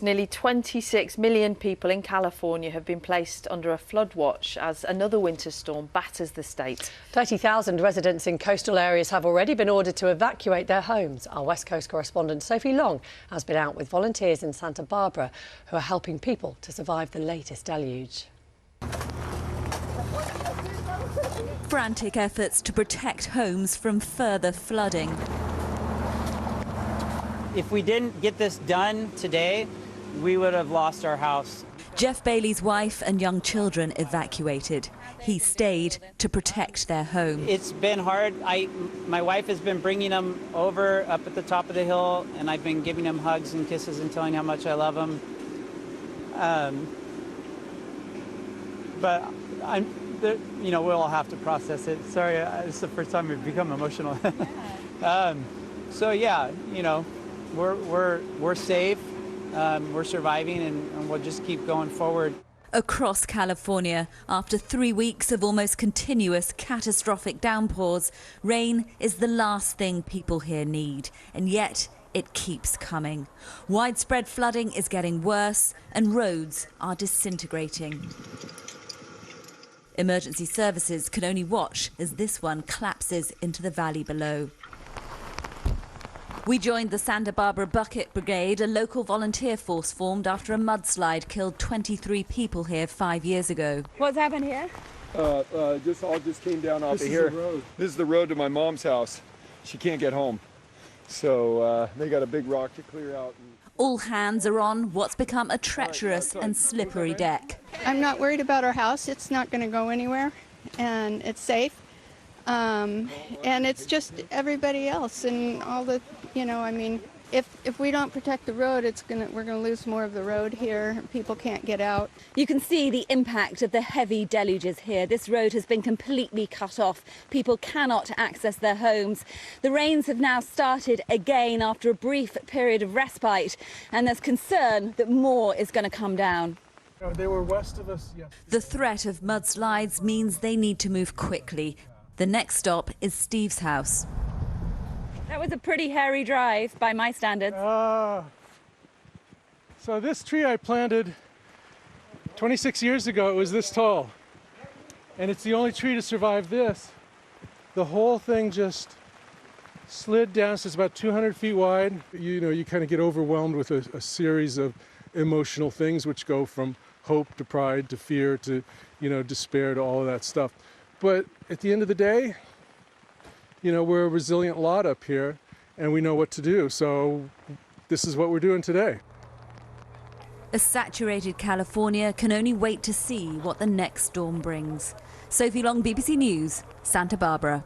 Nearly 26 million people in California have been placed under a flood watch as another winter storm batters the state. 30,000 residents in coastal areas have already been ordered to evacuate their homes. Our West Coast correspondent Sophie Long has been out with volunteers in Santa Barbara who are helping people to survive the latest deluge. Frantic efforts to protect homes from further flooding. If we didn't get this done today, we would have lost our house. Jeff Bailey's wife and young children evacuated. He stayed to protect their home. It's been hard. My wife has been bringing them over up at the top of the hill, and I've been giving them hugs and kisses and telling how much I love them. But we'll have to process it. Sorry, it's the first time we've become emotional. So yeah, we're safe. We're surviving, and we'll just keep going forward. Across California, after 3 weeks of almost continuous catastrophic downpours, rain is the last thing people here need, and yet it keeps coming. Widespread flooding is getting worse, and roads are disintegrating. Emergency services can only watch as this one collapses into the valley below. We joined the Santa Barbara Bucket Brigade, a local volunteer force formed after a mudslide killed 23 people here 5 years ago. What's happened here? Just came down off of here. This is the road to my mom's house. She can't get home. So they got a big rock to clear out. All hands are on what's become a treacherous and slippery deck. I'm not worried about our house. It's not going to go anywhere, and it's safe. And it's just everybody else and all the, if we don't protect the road, we're gonna lose more of the road here. People can't get out. You can see the impact of the heavy deluges here. This road has been completely cut off. People cannot access their homes. The rains have now started again after a brief period of respite, and there's concern that more is going to come down. They were west of us, yes. The threat of mudslides means they need to move quickly. The next stop is Steve's house. That was a pretty hairy drive by my standards. So this tree I planted 26 years ago, it was this tall. And it's the only tree to survive this. The whole thing just slid down, so it's about 200 feet wide. You kind of get overwhelmed with a series of emotional things which go from hope to pride to fear to, despair to all of that stuff. But at the end of the day, we're a resilient lot up here, and we know what to do. So this is what we're doing today. A saturated California can only wait to see what the next storm brings. Sophie Long, BBC News, Santa Barbara.